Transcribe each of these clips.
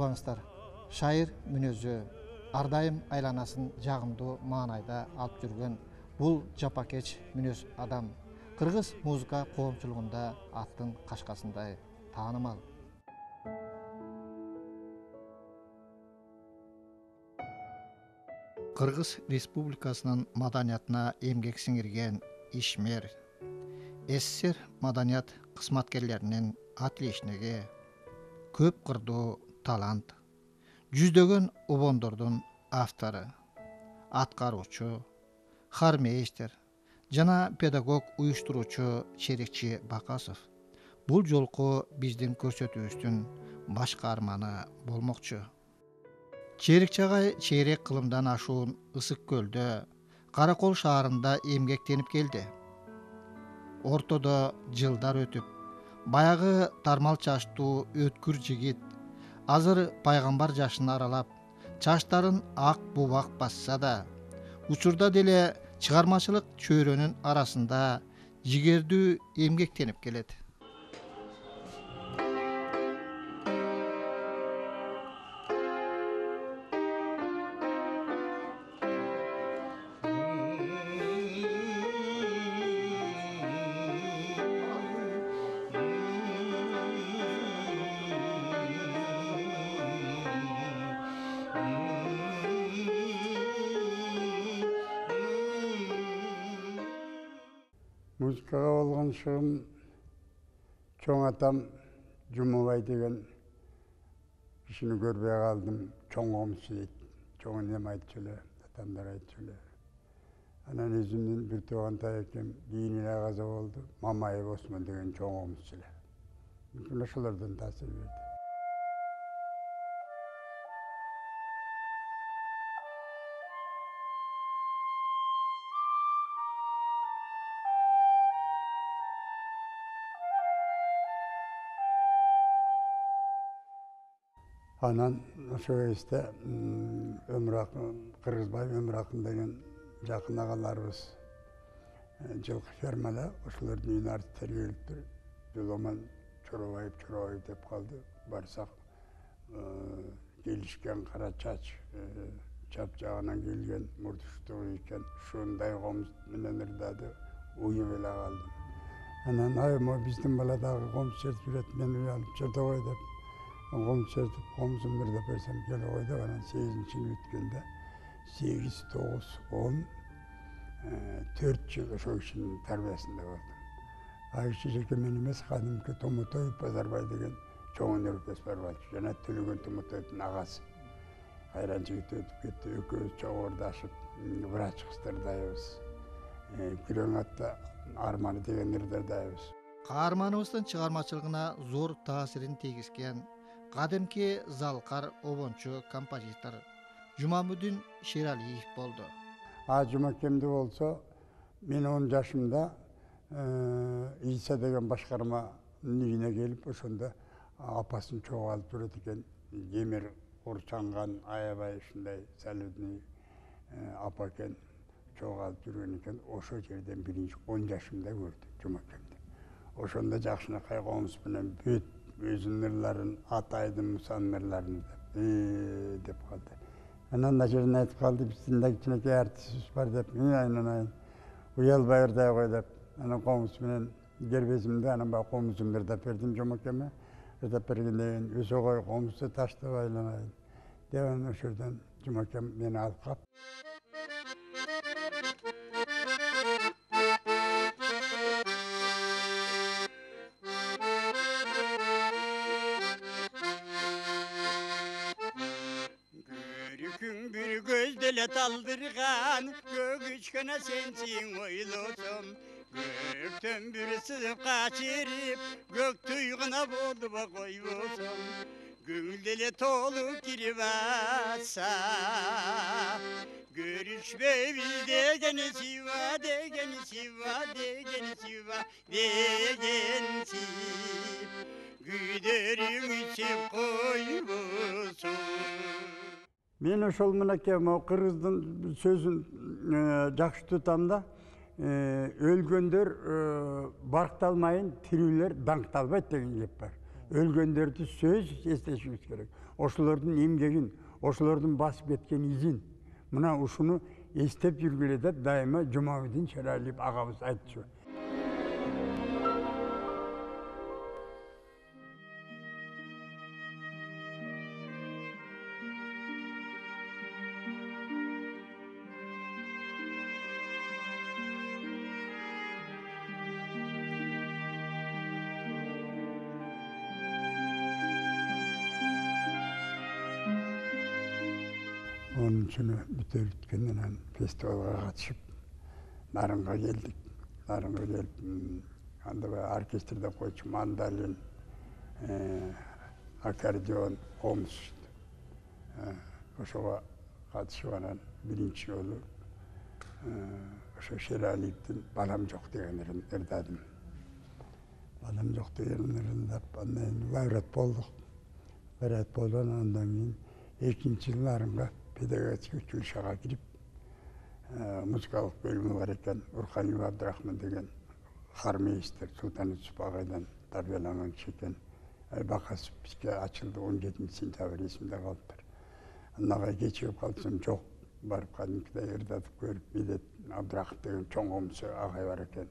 саламатсыздар. Шайыр мүнөзү ар дайым айланасын жагымдуу маанайда алып жүргөн бул жапакеч мүнөз адам кыргыз музыка коомчулугунда аттын кашкасындай таанымал. Кыргыз Республикасынын маданиятына эмгек сиңирген ишмер, СССР маданият кызматкерлеринин отличниги, көп кырдуу талант, жүздөгөн обондордун автору, аткаруучу, хармейстер жана педагог уюштуруучу Черикчи Бакасов бул жолку биздин көрсөтүүбүздүн баш каарманы болмокчу. Черикчи агай чейрек кылымдан ашуун Ысык көлдө, Каракол шаарында эмгектенип келди. Ортодо жылдар өтүп, баягы тармал чачтуу өткүр жигит азыр пайгамбар жашын аралап, чачтарын ак бубак басса да, учурда деле чыгармачылык чөйрөнүн арасында жигердүү эмгектенип келет. Музыкаға болған шығым чоң атам Жұмабай деген кішіні көрбей қалдым. Чоң қомсы дейді. Чоң нем айтып жүле, атамдар айтып жүле. Анан өзімнің бір туғантай екем, кейініне қаза болды. Мамаев Осман деген чоң қомсы жүле. Мүмкін ошолардан таасир берді. Анан ошо кезде Кыргызбай Өмүракын деген жакын агаларыбыз жылкы фермада ошолордун үйүнө артып тергелиптир. Жоломан Чоробаев деп калды. Барсак келишкен кара чач, чап жагынан келген мурдуштуу экен. Ушундай комуз менен ырдады, уюп эле калдым. Анан айыма биздин бала дагы комуз чертип жүрөт, мен уялып чырта кой деп. Комуз чертип, комузун бир деп берсем келе кой деп, анан 8-нчи өткөндө 8, 9, 10, 4 жыл ошол кишинин тарбиясында болдум. Ал киши жеке мен эмес, кадимки Томотой Базарбай деген чоң өнөрпөс бар болчу. Жана Төлөгөн Томотойдун агасы. Кайран жигит өтүп кетти, экөөбүз чоң ордашып, врач кыздардайбыз. Күрөң атта Арманы деген ырдардайбыз. Каарманыбыздын чыгармачылыгына зор таасирин тийгизген кадимки залкар обончу композитор Жумамудин Шералиев болду. Жумакемди болсо, мен 10 жашымда Иса деген башкарманын үйүнө келип, ошондо апасын чогуу алып жүрөт экен. Кемир урчанган, аябай ушундай солидный апа экен, чогуу алып жүргөн экен. Ошол жерден биринчи 10 жашымда көрдүм Жумакемди. Ошондо жакшынакай комуз менен бүт өзүнүн ырларын, Атайдын Мусанын ырларын деп калды. Анан начарын айтып калды, биздин да кичинекей артистибиз бар деп, айнан уялбай ырдай кой деп. Анан комуз менен кербезимди, анан баягы комузумду ырдап бердим Жомакеме. Ырдап бергенден кийин өсө кой, комузду таштабай айланайын деп, анан ошол жерден Жомакем мени алып калып. Bir gözdelet aldırgan, göğüçkene sensin oylosum. Gökten bir sızıp kaçırıp, gök tuyguna boldu bak oylosum. Gönüldele tolu kirivasa, görüşme biz degeni siva, degeni siva, degeni siva, degeni siv. Güderim içip koybosun. Мен ошол мынакей кыргыздын сөзүн жакшы тутам да, өлгөндөр баркталмайын, тирүүлөр даңкталбайт деген кеп бар. Өлгөндөрдү сөз эстешибиз керек. ошолордун эмгегин, ошолордун басып кеткен изин, мына ушуну эстеп жүргүлө деп дайыма Жумабедин Шералиев агабыз айтчу. Onunçunu bitirtkenden festivalga katışıp Narınga geldik. Narınga gelip anda orkestrde koyucu mandolin, akordeon, komuz. Oşoğa katışıp anan birinci yolu oşo Şeraliyev'tin Balam Jok degenlerin erdadım. Balam Jok degenlerin de vayrat bolduk. Vayrat boldan ondan keyin ekinci yıllarımda pedagogik училищеге кирип, музыкалык бөлүмү бар экен. Урканиев Абдрахман деген хармейстер Султан Юсуп агайдан тарбияланган киши экен. Бакасов бизге ачылды 17 сентябрь эсимде калыптыр. Анага кечигип калсам жок, барып кадимкидей ырдатып көрүп, медет Абдрахман деген чоң комсу агай бар экен.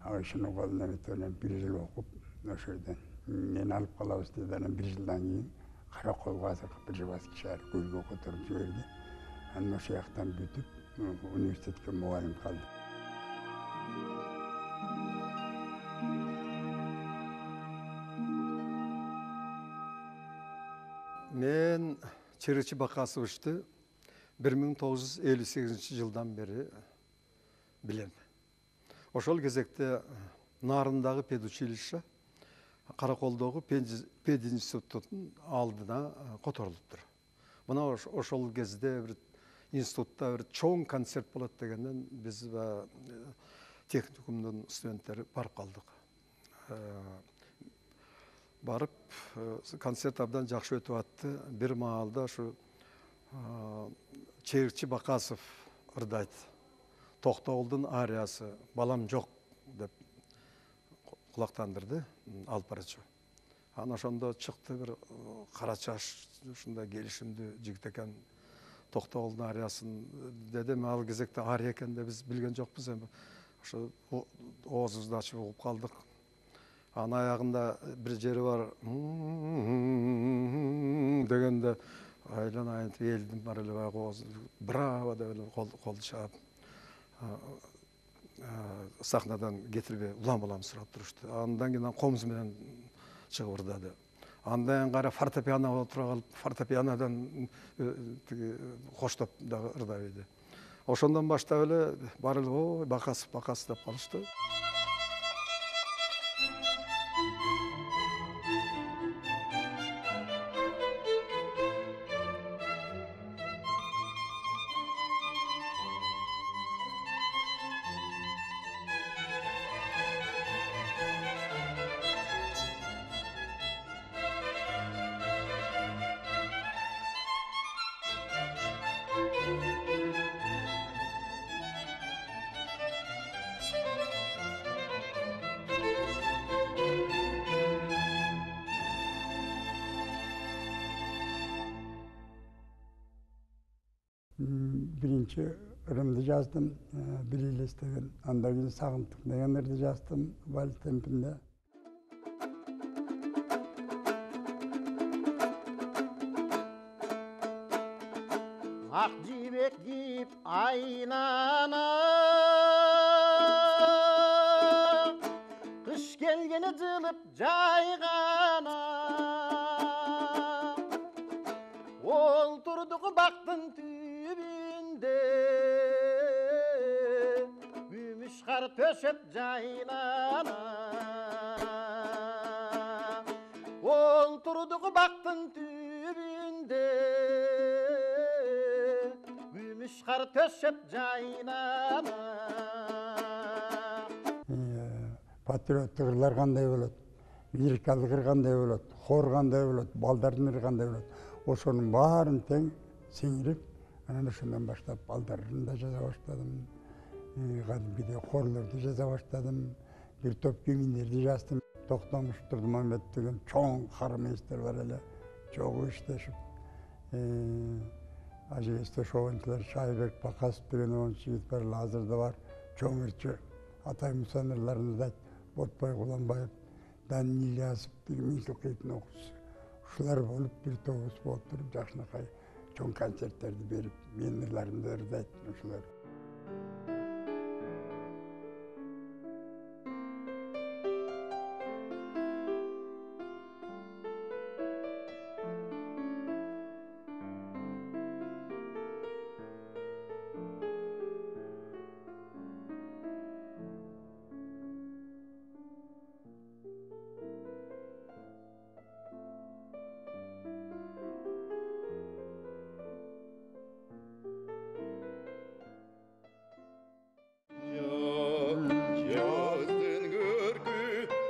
Ага ушунун колунан өтүп 1 жыл окуп, ошол жерден мени алып калабыз деди. Анан 1 жылдан кийин Караколго азыркы Пржевальский шаар көлгө которуп жиберди. Анан ошол жактан бүтүп, университетке мугалим калдым. Мен Черечи Бакасовичти 1958 жылдан бери билем. Ошол кезекте Нарындагы педучилище Караколдогу пединституттун алдына которулуптур. Мына ошол кезде бир институтта бир чоң концерт болот дегенден биз техникумдун студенттери барып калдык. Барып концерт абдан жакшы өтүп атты. Бир маалда ушу Черчи Бакасов ырдайт. Токтогулдун ариясы Балам жок деп кулактандырды алып барачу. Анан ошондо чыкты бир кара чаш, ушундай келишимдүү жигит экен. Токтогулдун ариясын дедим, ал кезекте ария экен деп биз билген жокпуз. Эми ошо оозубузду ачып угуп калдык. Анын аягында бир жери бар дегенде айланайын элдин бар эле баягы ооз браво деп эле колду чаап сахнадан кетирбей улам сурап турушту. Андан кийин комуз менен чыгып ырдады. Андан кийин кара фортепиано отура калып, фортепианодон коштоп дагы ырдап иди. Ошондон баштап эле бар эле ой Бакасов деп калышты. Birinci ırımdı yazdım, Bililes деген, andan keyin Sağımtık деген ырды жаздым, Vals tempinde. Ak jibek giyip aynana, kış gelgeni cılıp caygana. Olturduk baktın tübünde, gümüş kar töşep caynana. Olturduk baktın tübünde, gümüş kar töşep caynana. Patrioттық ырлар қандай болады, лирикалық ыр қандай болады, хор қандай болады, балдардың ыры қандай болады. Ошоның барын тең сиңирип, анан ошондон баштап балдарын да жаза баштадым. Кадимкидей хорлорду жаза баштадым. Бир топ күймөндөрдү жаздым. Токтомуш Турдумамбет деген чоң хармейстер бар эле. чогуу иштешип ажыбезде ошогунчулар Шайбек Бакасов деген оңчу жигит бар, азыр да бар. Чоңырчы Атай Мусанырларында Ботбай Куланбаев, Дани Ильясов деген Меңтөкеевдин окуучусу. Ушулар болуп бир тобус болуп туруп жакшынакай чоң концерттерди берип, менин ырларымды ырдайт ушулар.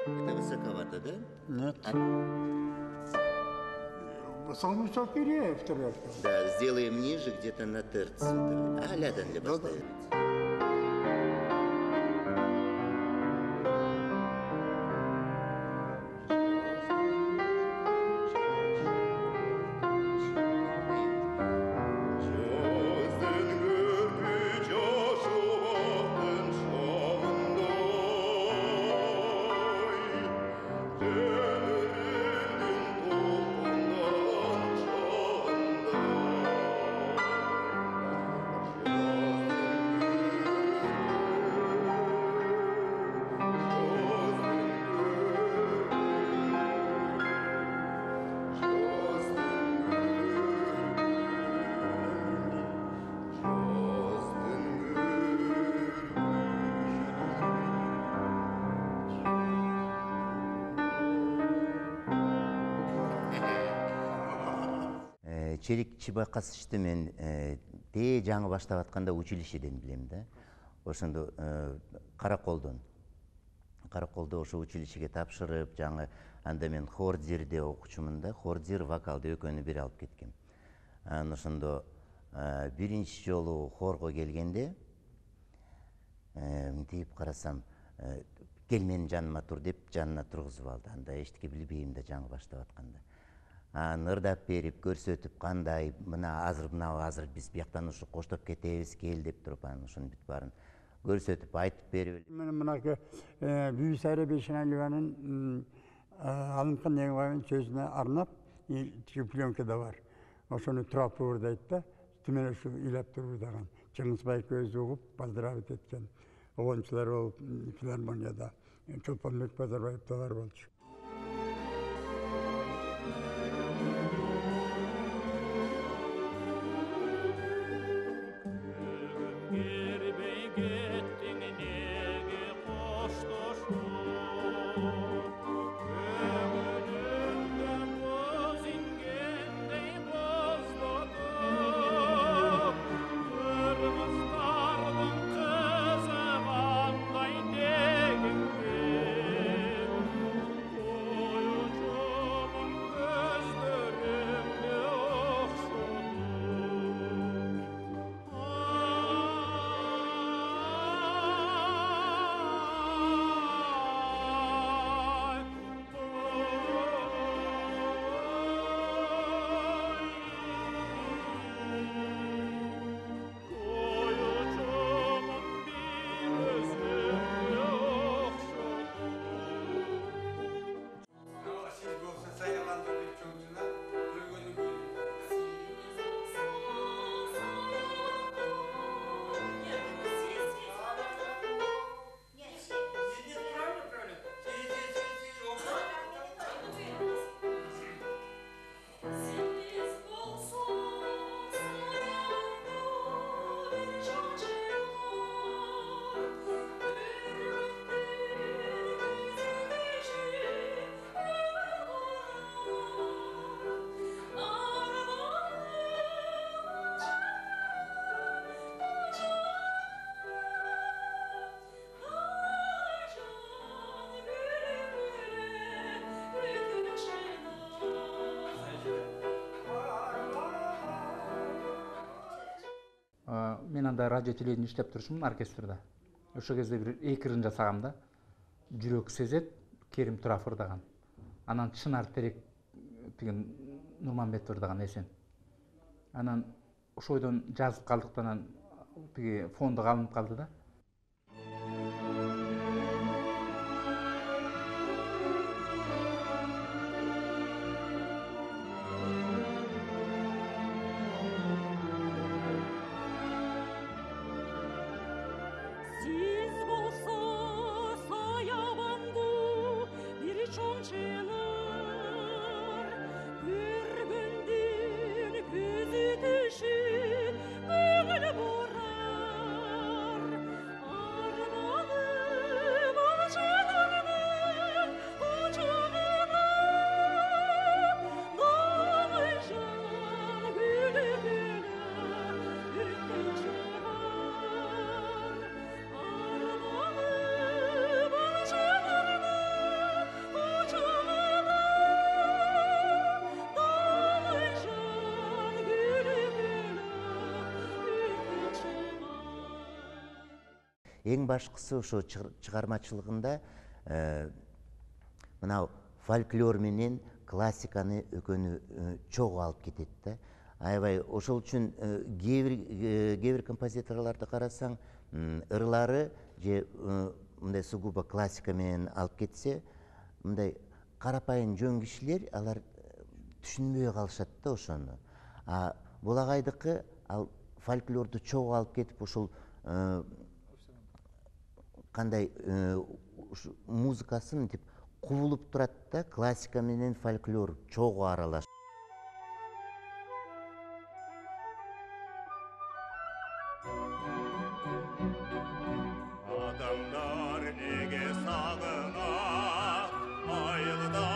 Это высоковато, да? Нет. Самый высокий второй. Да, сделаем ниже, где-то на терцию. А лядан для поставить. Черик Чебакасычты мен те жаңы баштап атканда училищеден билем да. Ошондо Караколдо ошо училищеге тапшырып, жаңы анда мен Хордзирде окучумун да, Хордзир вокалды экөөнү бир алып кеткем. Ошондо биринчи жолу хорго келгенде мынтип карасам, кел менин жаныма тур деп жанына тургузуп алды. Анда эчтеке билбейм да жаңы баштап атканда. Ырдап берип, көрсөтүп, кандай, азыр биз бияктан ушу коштоп кетебиз, кел деп туруп, ошонун бүт баарын көрсөтүп, айтып берип. Мынакы Бүйсайра Бейшеналиеванын Алымкан Негебаевдин сөзүнө арнап, пленкада бар. Ошону турап ырдайт да, түмен ушу ыйлап туруп ырдаган. Чыңгызбай көзү угуп, балдырабыт эткен. Оңчулар болуп филармонияда Чолпонбек Базарбаев да бар болчу. Мен анда радио телевидение иштеп турушумун оркестрда. Ошол кезде бир 2 ырын жасагам да. Жүрөк сезет, Керим Тураф ырдаган. Анан Чынар Терек деген Нурманбетов даган эсен. Анан ошойдон жазып калдыктан тиги фондо алынып калды да. Siz bolsa sayabangu bir çoğun çınar, bir gündün küzü düşü böyle borar. Armanım alçalarının ucuna, dağıcan gülü gülü ürkten çınar. Armanım alçalarının ucuna, dağıcan gülü gülü ürkten çınar. Ең башкысы ошо чыгармачылыгында мынау фольклор менен классиканы экөөнү чогуу алып кетет да. Аябай ошол үчүн кээ бир композиторлорду карасаң, ырлары же мындай сугубо классика менен алып кетсе, мындай карапайым жөн кишилер алар түшүнбөй калышат да ошону. А булагайдыкы ал фольклорду чогуу алып кетип ошол кандай музыкасы мынтип кубулуп турат да, классика менен фольклор чогуу аралаш. Adamlar nege sağınar, ayılda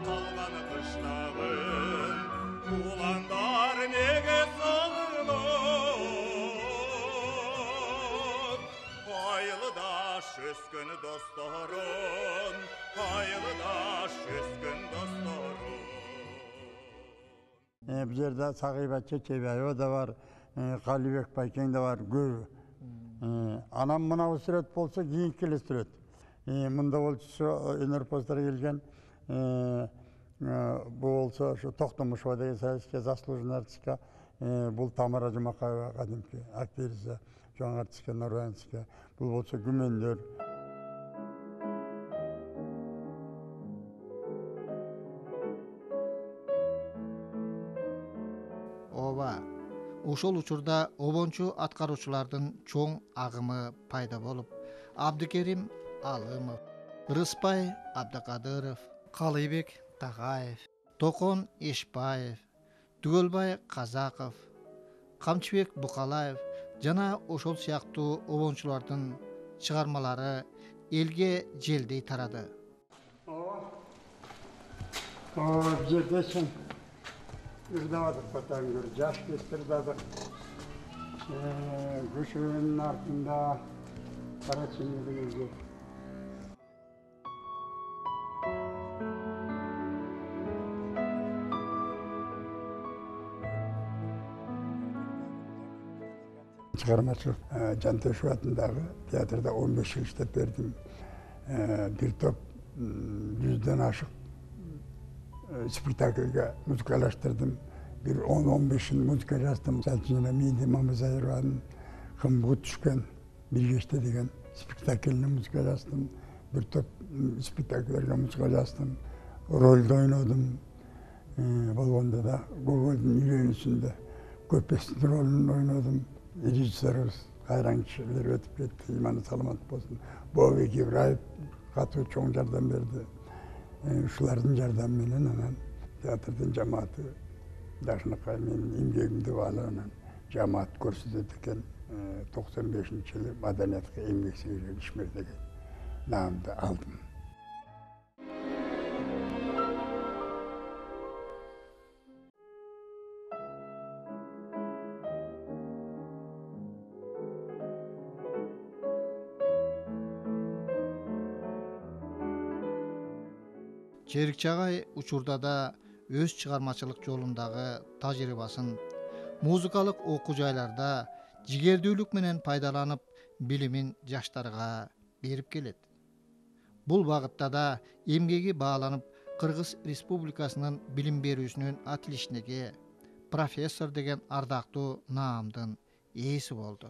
kalgan kışlağın. Ulanlar nege sağınar, ayılda şüskün dostlarım, ayılda şüskün dostlarım. Bu yerde Sagiba Çeçebeyo da var, Kalibek Bayken de var, Gö. Anam mına süret bolsa kийинки süret. Mında bolsa Önür Postara gelgen, bu olsa şu Toxtamışova деген sayıska заслуженный артистка, бұл Тамара Жұмақаева кадимки актриса, жаңы артистка Нұрванская, бұл болса Гүмендер. Ооба, ошол учурда обончу аткаруучулардын чоң агымы пайда болуп, Абдыкерим Алымов, Рыспай Абдыкадыров, Калыйбек Тагаев, Токон Эшбаев, Дүгөлбай Казаков, Камчыбек Букалаев жана ошол сыяктуу обончулардын чыгармалары элге желдей тарады. Bu yerde sen ırdavadık batan gör, yaş kestirdadık. Kuşun ardında kara çinirdiğinizde. Çıkarmacılık Canteşu adındağı tiyatroda 15 yıl işlep verdim. Bir top 100'den aşık spektaklga müzikalaştırdım. Bir 10-15 yıl müzika yazdım. Selçuk'un Midi Mamazayırvan'ın Kımbuğut Düşken Bir Geçti degen spektakline müzika yazdım. Bir top spektaklerle müzika yazdım. Rolde oynadım. Bolgon'da da Gogol'un yüreğinin köpesinin rolünü oynadım. Rejissörümüz hayran kişiler ötüp etti. İmanı salamat olsun. Bobek İbrahim katı çok yardım verdi. Şuların yardımıyla hemen tiyatrdan cemaati yaşına kaymenin imgegimde bağlanan cemaat korsuzetiken 95. yılı madaniyatı emgek seyirci İşmer'deki namda aldım. Черикчагай учурда да өз чыгармачылык жолундагы тажрыйбасын музыкалык окуу жайларда жигердүүлүк менен пайдаланып билимин жаштарга берип келет. Бул багытта да эмгеги бааланып Кыргыз Республикасынын билим берүүсүнүн атилишиндеги профессор деген ардактуу наамдын ээси болду.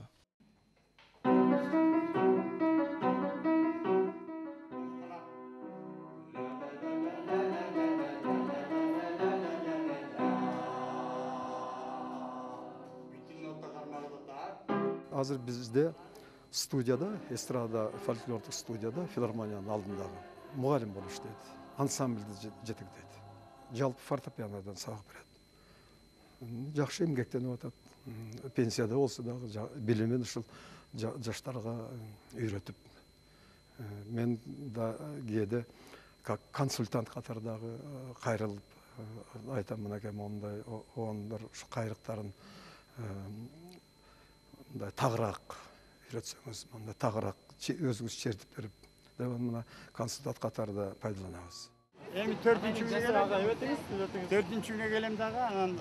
Азыр бизде студияда, эстрада фольклордук студияда, филармониянын алдындагы мугалим болуп иштейт. Ансамбльди жетектейт. Жалпы фортепианодан сабак берет. Жакшы эмгектенип атат. Пенсияда болсо дагы билимин ушул жаштарга үйрөтүп. Мен да кээде как консультант катары дагы кайрылып айтам, мынакей мондай оондар ушу кайрыктарын мындай тагыраак үйрөтсөңүз, мындай тагыраак өзүңүз чертип берип, деп мына консультант катары да пайдаланабыз. Эми 4-күнгө келем. 4-күнгө келем дагы, анан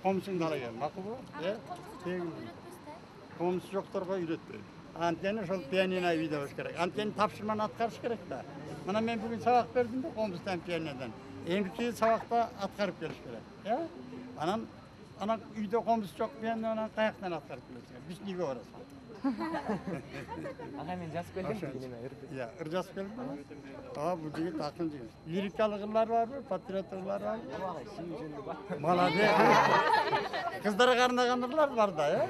комсуңду ала келем. Макулбу? Тегин. Комс жокторго үйрөтпөйм. Антени ошол пианино үйдө болуш керек. Антени тапшырманы аткарыш керек да. Мына мен бүгүн сабак бердим да комстан, пианинодан. Эмки сабакта аткарып келиш керек. Анан үйдө комс жок, пианинодан каяктан аткарып келесиң? Бишниге барасың. Ага, мен жазып келдим. Ыр жазып келдим. Бул жигит акын жигит. Лирикалык ырлар барбы, патриоттуклар барбы? Молодец. Кыздарга арнаган ырлар бар да,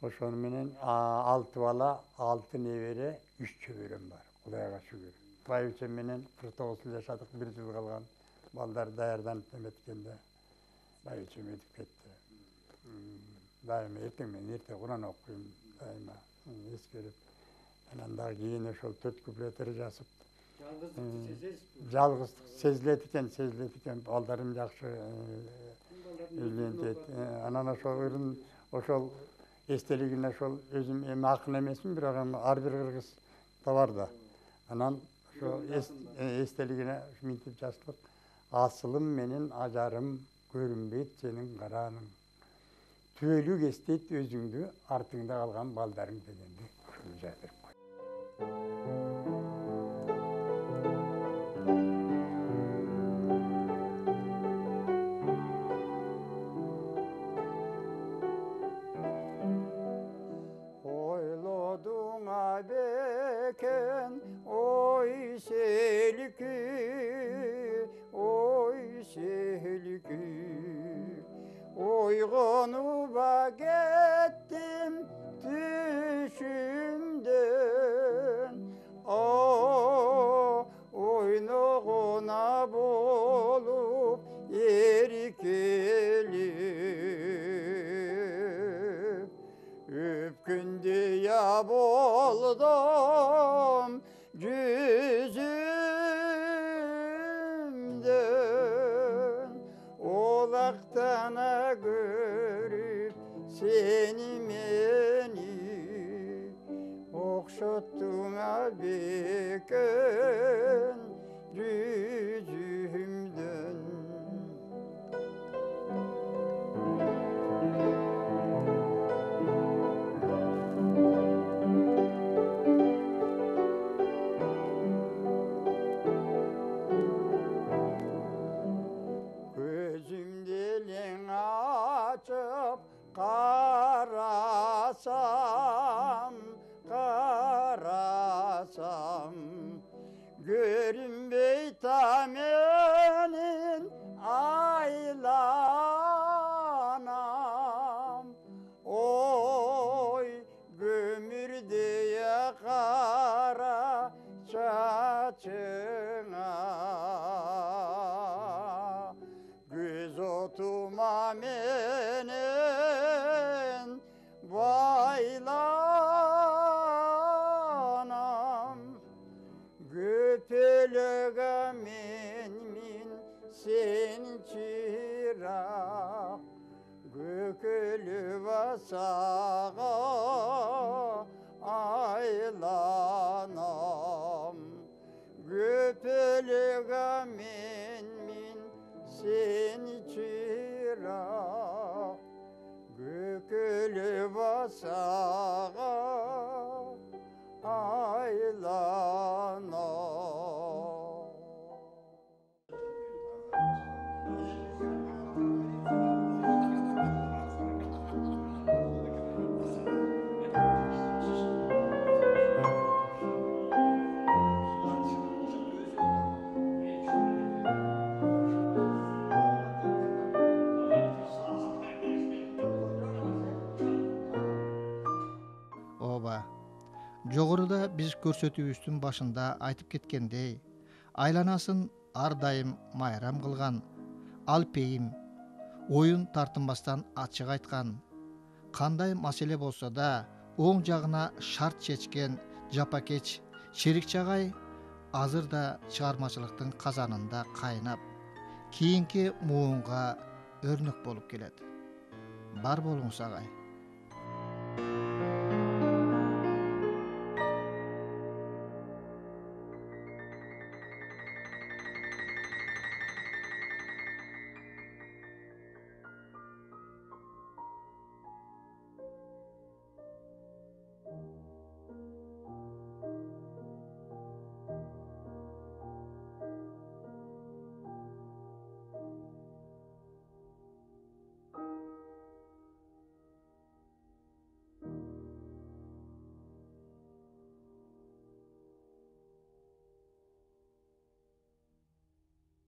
Ошону менен 6 бала, 6 небере, 3 чөбөрөм бар. Кудайга шүгүр. Байбичем менен 49 жыл жашадык, 1 жыл калган. Балдар даярданып эметкенде байбичем өтүп кетти. Дайыма эртең менен эрте Куран окуйм, дайыма эскерип. Анан дагы кийин ошол 4 куплет жазып. Жалгыздык сезилет экен, балдарым жакшы үйлөнүп. Анан ошол эстелигине ошол өзүм эми акын эмесмин, бирок ар бир кыргызда бар да. Анан ошо эстелигине мынтип жазылып, асылым менен ажарым көрүнбөйт сенин карааның. Түбөлүк эстейт өзүңдү, артыңда калган балдарың дегенди ошону жаздырып кой. Ойлодуңа бекен ой селкү, ойгонуба кеттим түшүмдөн, ойногона болуп эркелип, өпкүндө болдум жүзүмдөн, олактана көрүп сени мени, окшоттуңа бекен жүзүмдөн. Карасам, görünbey tamenin aylanam. Oy gömürdeye kara çaçına, göz otuma menen baylanam. Göpelöge min sen çırak, gökülü vasağa aylanam. Göpelöge min sen çırak, gökülü vasağa Жогоруда биз көрсөтүүбүздүн башында айтып кеткендей, айланасын ар дайым майрам кылган, алпейим, оюн тартынбастан ачык айткан, кандай маселе болсо да оң жагына шарт чечкен жапакеч Шерикчи агай азыр да чыгармачылыктын казанында кайнап, кийинки муунга өрнөк болуп келет. Бар болуңуз агай.